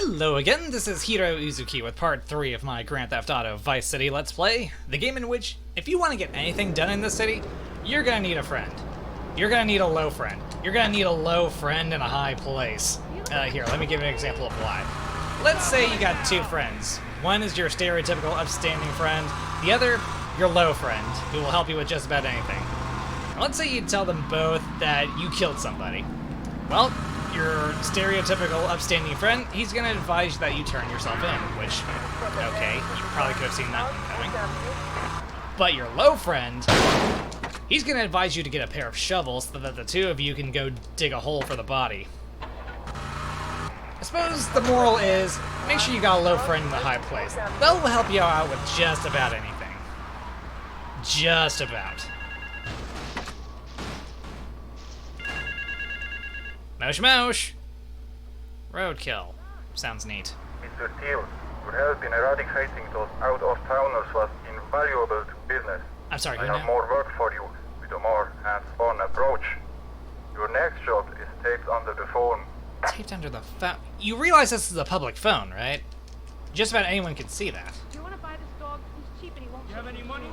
Hello again, this is Heero Uzuki with part 3 of my Grand Theft Auto Vice City Let's Play, the game in which, if you want to get anything done in this city, you're gonna need a friend. You're gonna need a low friend. You're gonna need a low friend in a high place. Here, let me give you an example of why. Let's say you got two friends. One is your stereotypical upstanding friend, the other, your low friend, who will help you with just about anything. Let's say you tell them both that you killed somebody. Well, your stereotypical upstanding friend, he's going to advise that you turn yourself in, which, okay, you probably could have seen that one coming. But your low friend, he's going to advise you to get a pair of shovels so that the two of you can go dig a hole for the body. I suppose the moral is, make sure you got a low friend in the high place. They'll help you out with just about anything. Just about. Mosh mosh! Roadkill. Sounds neat. Mr. Steele, your help in eradicating those out-of-towners was invaluable to business. I'm sorry, I have more work for you, with a more hands-on approach. Your next job is taped under the phone. Taped under the phone? You realize this is a public phone, right? Just about anyone can see that. Do you want to buy this dog? He's cheap and he won't. You have any money?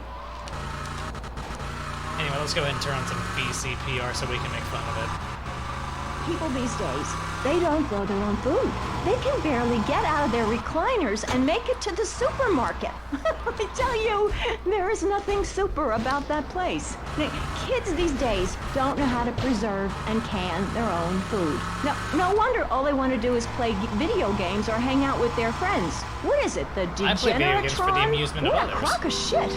Anyway, let's go ahead and turn on some BCPR so we can make fun of it. People these days, they don't grow their own food. They can barely get out of their recliners and make it to the supermarket. Let me tell you, there is nothing super about that place. Kids these days don't know how to preserve and can their own food. No wonder all they want to do is play video games or hang out with their friends. What is it, the Degeneratron? I play video games for the amusement of What others. a crock of shit.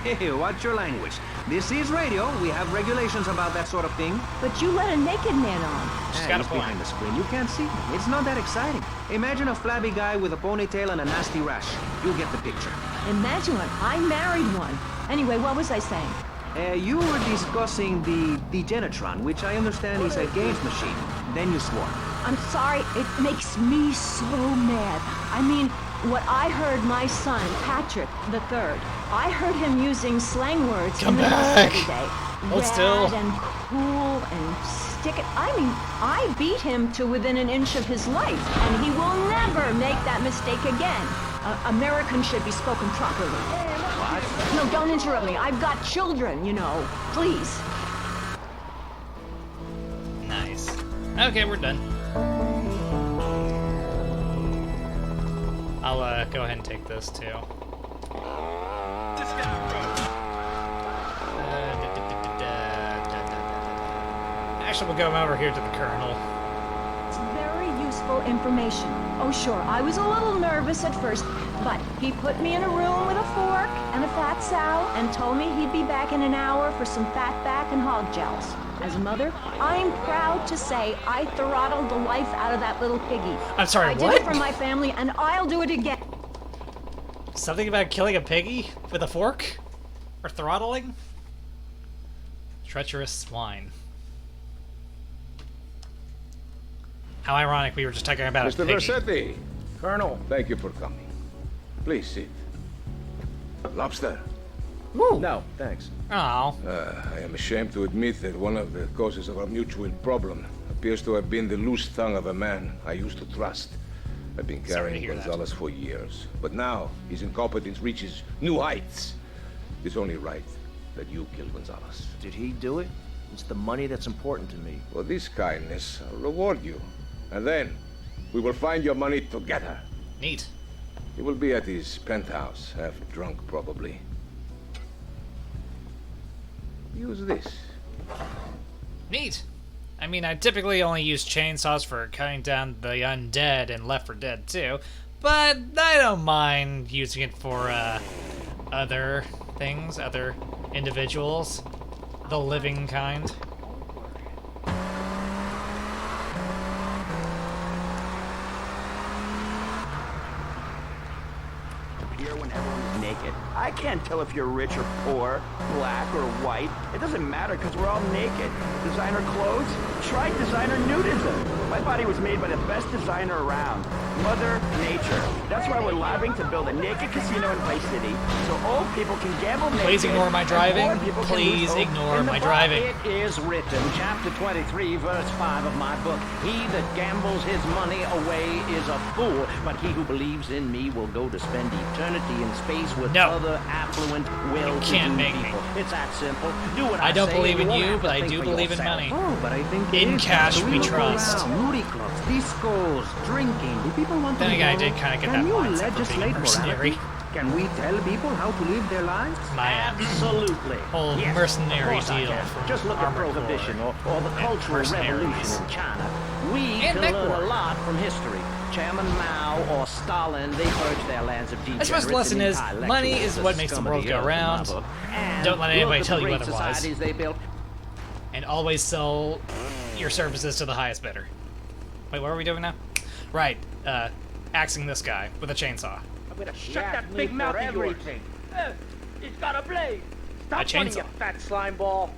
Hey, watch your language. This is radio. We have regulations about that sort of thing. But you let a naked man on. She's got a He's point. behind the screen. You can't see him. It's not that exciting. Imagine a flabby guy with a ponytail and a nasty rash. You'll get the picture. Imagine one. I married one. Anyway, what was I saying? You were discussing the Degenatron, which I understand is a games machine. Then you swore. I'm sorry, it makes me so mad. I mean, what I heard my son, Patrick III, I heard him using slang words Come in the house back. every day. Hold still. Rad and cool and stick it. I mean, I beat him to within an inch of his life, and he will never make that mistake again. Americans should be spoken properly. What? No, don't interrupt me. I've got children, you know. Please. Nice. Okay, we're done. I'll go ahead and take this too. Actually, we'll go over here to the Colonel. It's very useful information. Oh, sure, I was a little nervous at first, but he put me in a room with a fork and a fat sow and told me he'd be back in an hour for some fat back and hog gels. As a mother, I'm proud to say I throttled the life out of that little piggy. I'm sorry, I what? did it for my family, and I'll do it again. Something about killing a piggy with a fork? Or throttling? Treacherous swine. How ironic, we were just talking about Mr. a piggy. Versetti, Colonel. thank you for coming. Please sit. Lobster. Woo! No, thanks. Aw. I am ashamed to admit that one of the causes of our mutual problem appears to have been the loose tongue of a man I used to trust. I've been Sorry to carrying hear that. Gonzalez for years, but now his incompetence reaches new heights. It's only right that you kill Gonzalez. Did he do it? It's the money that's important to me. For this kindness, I'll reward you. And then, we will find your money together. Neat. He will be at his penthouse, half drunk probably. Use this. Neat. I mean, I typically only use chainsaws for cutting down the undead in Left 4 Dead 2, but I don't mind using it for, other things, other individuals. The living kind. here when everyone's naked. I can't tell if you're rich or poor, black or white. It doesn't matter because we're all naked. Designer clothes? Try designer nudism. My body was made by the best designer around, Mother Nature. That's why we're lobbying to build a naked casino in Vice City so old people can gamble naked. Please ignore my and driving. poor people can Please lose hope ignore in the my bar. driving. It is written, chapter 23, verse 5 of my book. He that gambles his money away is a fool, but he who believes in me will go to spend eternity in space with No. other affluent, well-to-do can't make people. me. It's that simple. Do what I I don't say, believe in won't you, have but to I think do for believe in yourself. money. Oh, but I think it In is. cash Do we look trust. around? Moody clubs, discos, drinking. Do people want Then to be again, I moral? did kind of get Can that you mindset for being legislate mercenary. morality? Can we tell people how to live their lives? My Absolutely. whole Yes, mercenary of course I deal can. from Just look at Armored Prohibition Core or the and Cultural Revolution mercenaries. in China. We And can Mech learn War. a lot from history. Chairman Mao or Stalin, they purged their lands of degenerates. I suppose the lesson and is, intellectuals, money is the what makes the scum of world go earth in my round. book. And Don't let look anybody at the tell you great otherwise. societies they built. And always sell your services to the highest bidder. Wait, what are we doing now? Right, axing this guy with a chainsaw. I'm gonna shut that big mouth of yours. He's got a blade. Stop A running, chainsaw. you fat slime ball.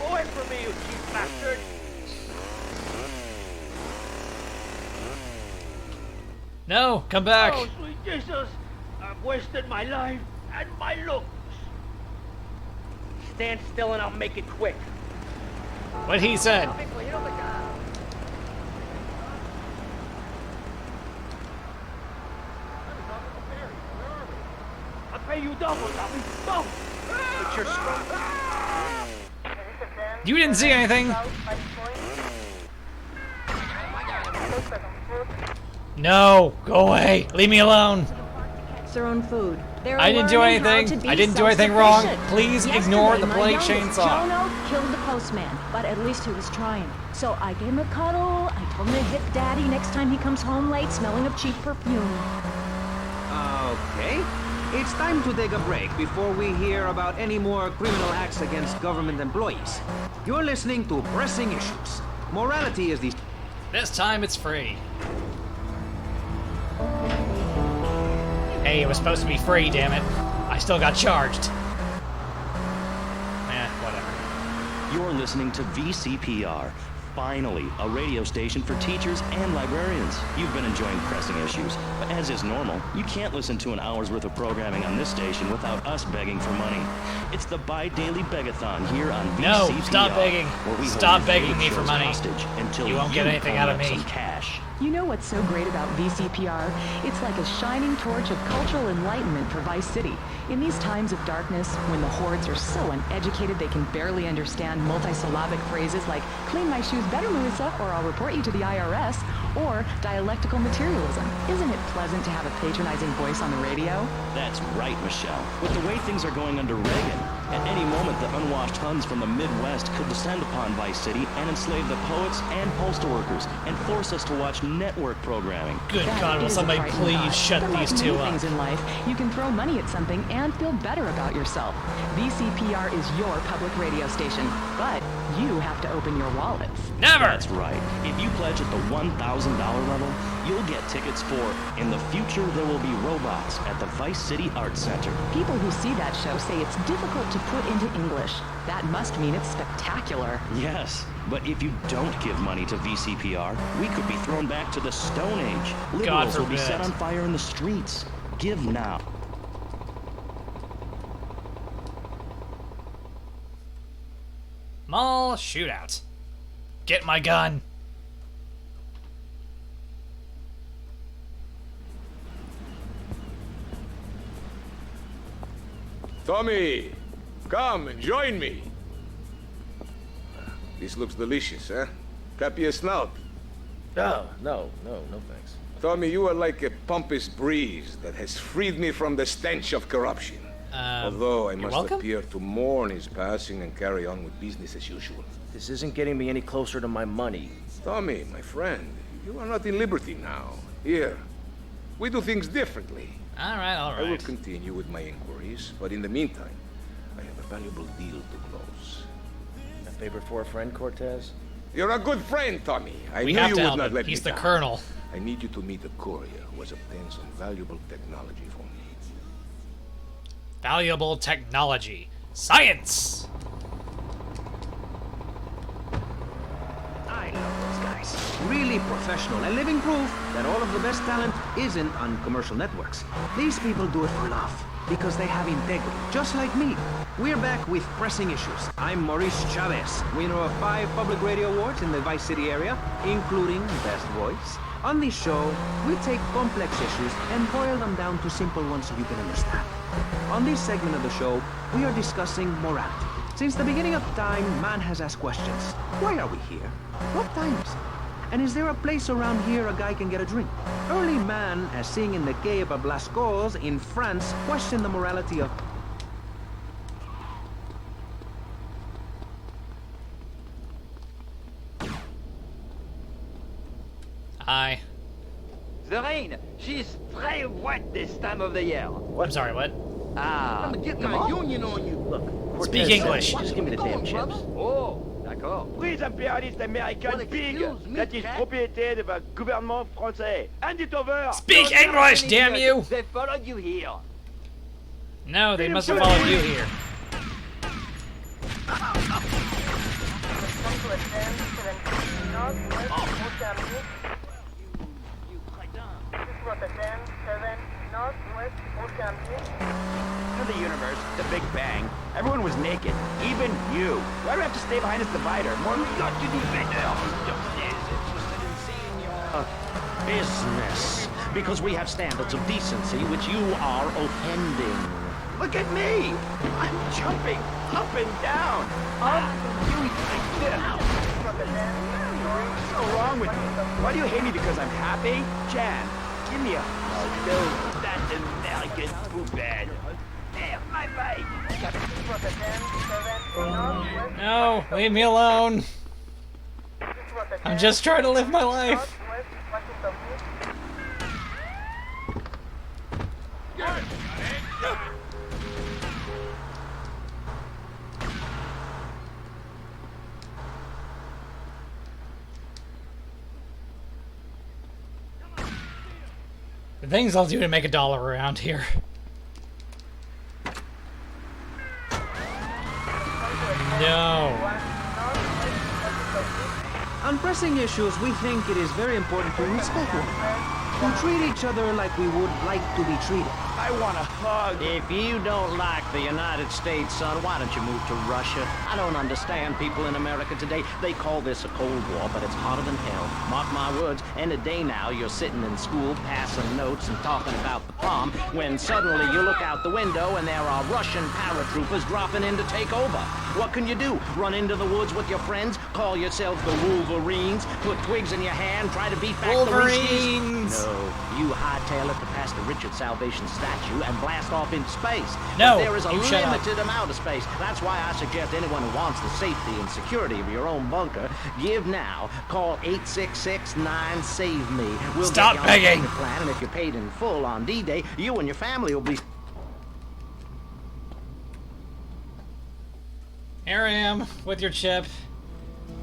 Away from me, you cheap bastard. No, come back. Oh, sweet Jesus. I've wasted my life and my looks. Stand still and I'll make it quick. What he said. I'll pay you double, Tommy. Double. But you're strong. You didn't see anything. No, go away. Leave me alone. It's their own food. They're I didn't do learning how anything. to be I didn't do anything wrong. self-sufficient. Please Yesterday, ignore the my bloody youngest, chainsaw. Jono killed the postman, but at least he was trying. So I gave him a cuddle. I told him to hit Daddy next time he comes home late, smelling of cheap perfume. Okay. It's time to take a break before we hear about any more criminal acts against government employees. You're listening to Pressing Issues. Morality is the... This time it's free. Hey, it was supposed to be free, damn it. I still got charged. Whatever. You're listening to VCPR. Finally, a radio station for teachers and librarians. You've been enjoying Pressing Issues, but as is normal, you can't listen to an hour's worth of programming on this station without us begging for money. It's the bi-daily begathon here on VCPR. No, stop begging. Where we Stop hold your begging me favorite for shows money. hostage until You won't get anything out of pony up me. some cash. You know what's so great about VCPR? It's like a shining torch of cultural enlightenment for Vice City. In these times of darkness, when the hordes are so uneducated they can barely understand multisyllabic phrases like, clean my shoes better, Marissa, or I'll report you to the IRS, or dialectical materialism. Isn't it pleasant to have a patronizing voice on the radio? That's right, Michelle. With the way things are going under Reagan, at any moment the unwashed Huns from the Midwest could descend upon Vice City and enslave the poets and postal workers and force us to watch network programming. Good That God, will is a somebody frightening please thought. shut But these like two many up. things in life, you can throw money at something and feel better about yourself. VCPR is your public radio station, but you have to open your wallets. Never! That's right. If you pledge at the $1,000 level, you'll get tickets for In the Future There Will Be Robots at the Vice City Arts Center. People who see that show say it's difficult to put into English. That must mean it's spectacular. Yes, but if you don't give money to VCPR, we could be thrown back to the Stone Age. Liberals will be forbid. set on fire in the streets. Give now. Mall shootout. Get my gun. Tommy, come and join me. This looks delicious, huh? Clap your snout. No thanks. Tommy, you are like a pompous breeze that has freed me from the stench of corruption. Although I must welcome? appear to mourn his passing and carry on with business as usual. This isn't getting me any closer to my money. Tommy, my friend, you are not in liberty now. Here, we do things differently. All right, all I will right. continue with my inquiries, but in the meantime, I have a valuable deal to close. A favor for a friend, Cortez? You're a good friend, Tommy. I We knew have you to would help not him. let He's me the down. colonel. I need you to meet a courier who has obtained some valuable technology for me. Valuable technology. Science! I love those guys. Really professional and living proof that all of the best talent isn't on commercial networks. These people do it for love, because they have integrity, just like me. We're back with Pressing Issues. I'm Maurice Chavez, winner of 5 public radio awards in the Vice City area, including Best Voice. On this show, we take complex issues and boil them down to simple ones so you can understand. On this segment of the show, we are discussing morality. Since the beginning of time, man has asked questions. Why are we here? What time is it? And is there a place around here a guy can get a drink? Early man, as seen in the Quai of Blascaux in France, questioned the morality of... Hi. The rain, she's très wet this time of the year. I'm sorry, what? Ah, I'm gonna get my union on you. Look, Cortez, Speak English. Just give me the damn chips. Oh, d'accord. Prise impérialiste américaine Well, pig, excuse me, that is Jack. propriété de the gouvernement français. Hand it over! Speak English, damn you! They followed you here. No, they must have followed you here. To the universe, the Big Bang, everyone was naked, even you. Why do we have to stay behind this divider? More we got to do better. Business. Because we have standards of decency which you are offending. Look at me! I'm jumping up and down. I'm doing like this. What's so wrong with me? Why do you hate me because I'm happy? Jan, give me a hug. No, that's American poophead. There, my bike. No, leave me alone. I'm just trying to live my life. The things I'll do to make $1 around here. No. On Pressing Issues, we think it is very important to respect one another, to treat each other like we would like to be treated. I want a hug. If you don't like the United States, son, why don't you move to Russia? I don't understand people in America today. They call this a Cold War, but it's hotter than hell. Mark my words, any day now you're sitting in school passing notes and talking about the bomb, when suddenly you look out the window and there are Russian paratroopers dropping in to take over. What can you do? Run into the woods with your friends? Call yourselves the Wolverines? Put twigs in your hand? Try to beat back the Ruskies? No, you hightail it to past the Richard Salvation statue and blast off into space. No, But there is a you shut up. limited amount of space. That's why I suggest anyone who wants the safety and security of your own bunker, give now. Call 866-9-SAVE-ME. We'll Stop get you on a begging. payment plan, and if you're paid in full on D-Day, you and your family will be... Here I am, with your chip,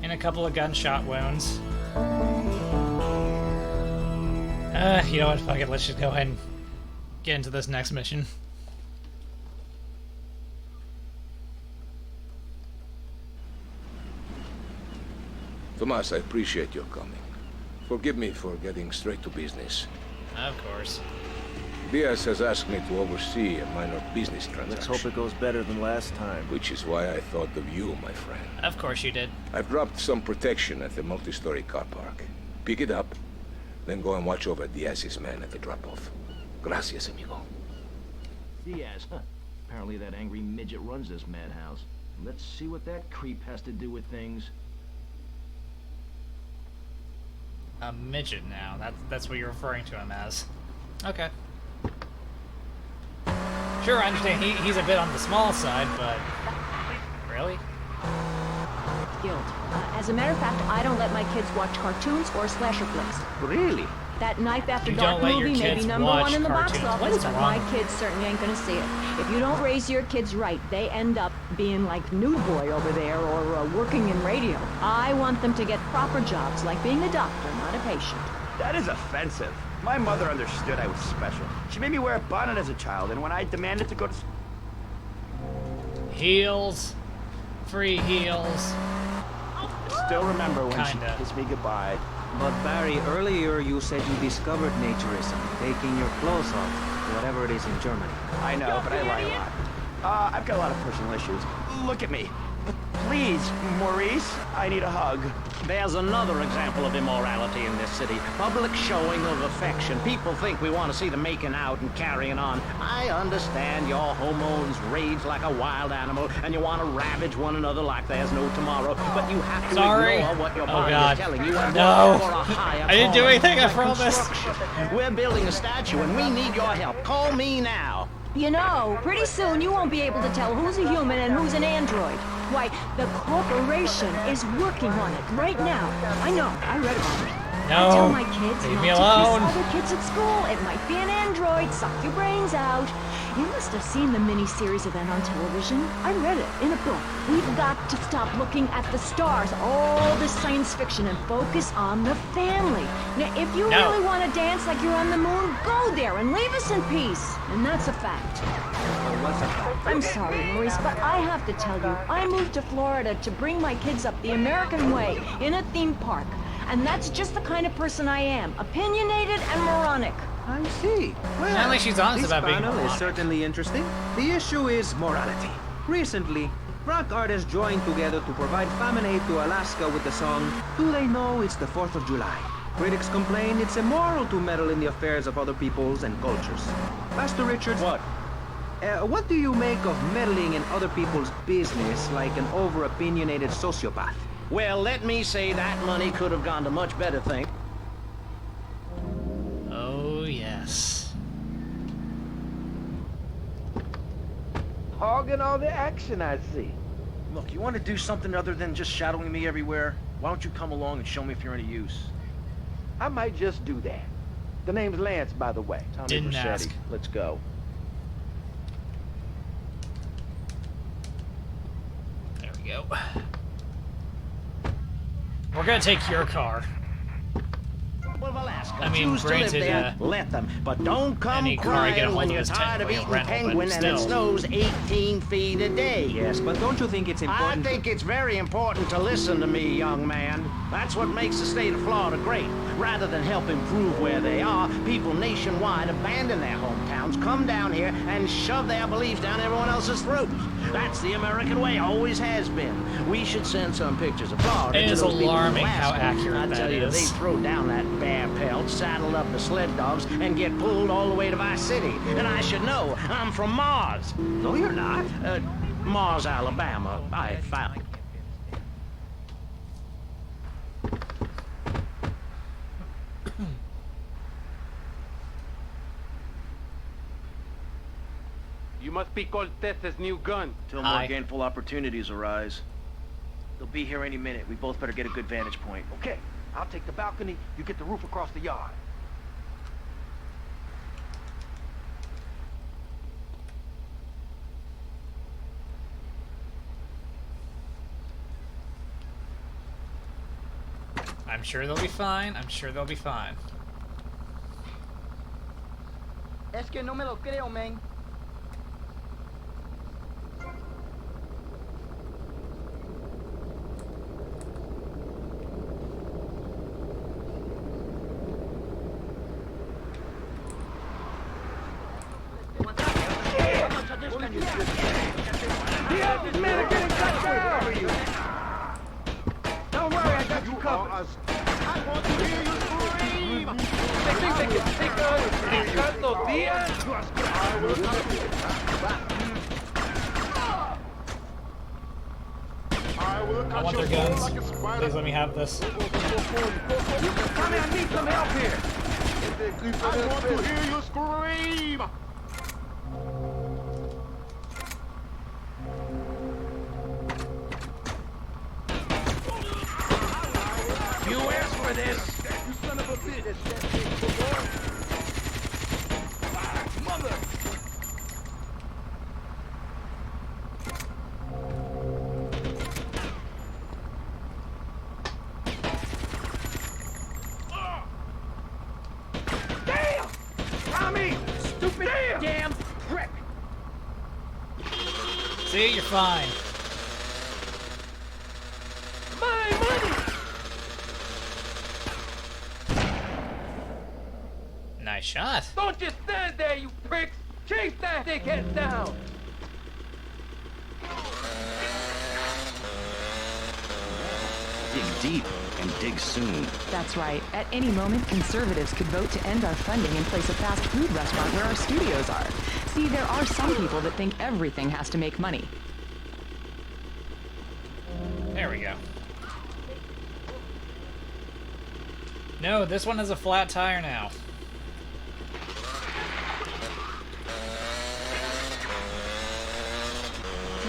and a couple of gunshot wounds. You know what, fuck it, let's just go ahead and get into this next mission. Tomas, I appreciate your coming. Forgive me for getting straight to business. Of course. Diaz has asked me to oversee a minor business transaction. Let's hope it goes better than last time. Which is why I thought of you, my friend. Of course you did. I've dropped some protection at the multi-story car park. Pick it up, then go and watch over Diaz's men at the drop-off. Gracias, amigo. Diaz, huh? Apparently that angry midget runs this madhouse. Let's see what that creep has to do with things. A midget now. That's what you're referring to him as. Okay. Sure, I understand he's a bit on the small side, but... Really? Guilt. As a matter of fact, I don't let my kids watch cartoons or slasher flicks. Really? That Knife After You Dark don't let your movie may kids be number watch one in the box cartoons. office, What's but wrong my with kids certainly ain't gonna see it. If you don't raise your kids right, they end up being like Nude Boy over there or working in radio. I want them to get proper jobs, like being a doctor, not a patient. That is offensive. My mother understood I was special. She made me wear a bonnet as a child, and when I demanded to go to... Heels. Free heels. Still remember when Kinda. she kissed me goodbye. But Barry, earlier you said you discovered naturism, taking your clothes off, whatever it is in Germany. I know, but I lie a lot. I've got a lot of personal issues. Look at me. Please, Maurice, I need a hug. There's another example of immorality in this city. Public showing of affection. People think we want to see them making out and carrying on. I understand your hormones rage like a wild animal, and you want to ravage one another like there's no tomorrow. But you have to ignore what your body is telling you and work for a higher I didn't do calling. anything, I Like promise. construction. We're building a statue, and we need your help. Call me now. You know, pretty soon you won't be able to tell who's a human and who's an android. Why, the corporation is working on it right now. I know, I read about it. I tell my kids Leave not me to alone. kiss other kids at school. It might be an android, suck your brains out. You must have seen the mini-series event on television. I read it in a book. We've got to stop looking at the stars, all this science fiction, and focus on the family. Now, if you really want to dance like you're on the moon, go there and leave us in peace. And that's a fact. I'm sorry, Maurice, but I have to tell you, I moved to Florida to bring my kids up the American way in a theme park. And that's just the kind of person I am, opinionated and moronic. I see. Well, Apparently she's honest this about being panel is moronic. certainly interesting. The issue is morality. Recently, rock artists joined together to provide famine aid to Alaska with the song, Do They Know It's the 4th of July? Critics complain it's immoral to meddle in the affairs of other peoples and cultures. Pastor Richards... What? What do you make of meddling in other people's business like an over-opinionated sociopath? Well, let me say that money could have gone to much better things. Oh, yes. Hogging all the action, I see. Look, you want to do something other than just shadowing me everywhere? Why don't you come along and show me if you're any use? I might just do that. The name's Lance, by the way. Tommy Didn't Vercetti. ask. Let's go. There we go. We're gonna take your car. Well, Alaska, I mean, choose to live granted, there, let them. But don't come any car I get a crying hold when of you're is tired of technically a eating rental, but penguin and it still. snows 18 feet a day. Yes, but don't you think it's important? I think it's very important to listen to me, young man. That's what makes the state of Florida great. Rather than help improve where they are, people nationwide abandon their hometowns, come down here, and shove their beliefs down everyone else's throats. That's the American way, always has been. We should send some pictures of Florida It to is those people in alarming how Alaska. accurate I that tell you, is. they throw down that bear pelt, saddle up the sled dogs, and get pulled all the way to Vice City. And I should know, I'm from Mars. No, you're not. Mars, Alabama. I found... You must be Cortez's new gun. Till more gainful opportunities arise. They'll be here any minute. We both better get a good vantage point. Okay, I'll take the balcony, you get the roof across the yard. I'm sure they'll be fine. I'm sure they'll be fine. Es que no me lo creo, man. Diaz, man, are getting cut down for you. Don't worry, I got you covered. I want to hear you scream. They think they can stick us and cut those Diaz? I will not do it. I want their guns. Please let me have this. Tommy, I need some help here. I want to hear you scream. You asked for this. You son of a bitch. Mother. See, you're fine. My money! Nice shot. Don't just stand there, you pricks! Chase that dickhead down! Dig deep and dig soon. That's right. At any moment, conservatives could vote to end our funding and place a fast food restaurant where our studios are. See, there are some people that think everything has to make money. There we go. No, this one has a flat tire now.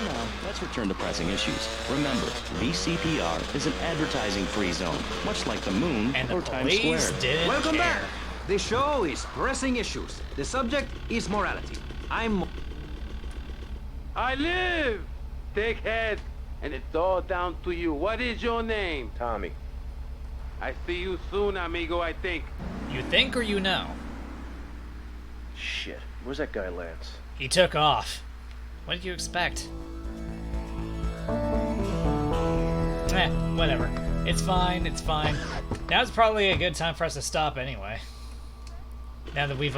Now, let's return to pressing issues. Remember, VCPR is an advertising-free zone, much like the moon And or the Times police Square. didn't Welcome care. back. The show is pressing issues. The subject is morality. I live, dickhead, and it's all down to you. What is your name? Tommy. I see you soon, amigo, I think. You think or you know? Shit. Where's that guy, Lance? He took off. What did you expect? Whatever. It's fine, it's fine. Now's probably a good time for us to stop anyway. Now that we've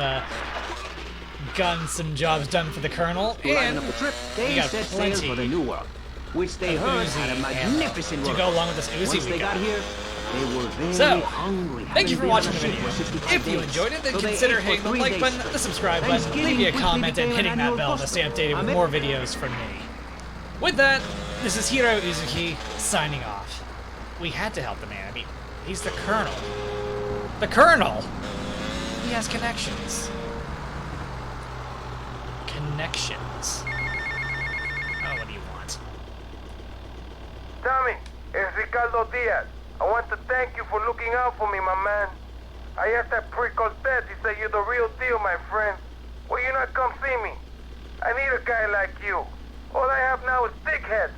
gotten some jobs done for the Colonel, and up the trip, we they got set sail for the plenty New World, which they of heard Uzi had a ammo magnificent to road. go along with this Uzi Once we they got here, they were very So, hungry. thank you for having watching the been on a video. ship for 65 If you days. enjoyed it, then So they consider ate for hitting the 3 like days button, straight. the subscribe button, Thanksgiving leave me a quickly comment, and became hitting an that annual bell to stay custom. updated with Amen. more videos from me. With that, this is Heero Uzuki, signing off. We had to help the man. I mean, he's the Colonel. The Colonel! He has connections. Connections. Oh, what do you want? Tommy, it's Ricardo Diaz. I want to thank you for looking out for me, my man. I asked that prick Cortez. He said you're the real deal, my friend. Will you not come see me? I need a guy like you. All I have now is dickheads.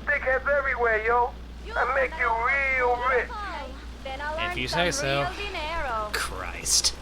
Dickheads everywhere, yo. I make you real rich. Then I'll earn If you some say so. real dinero. Christ.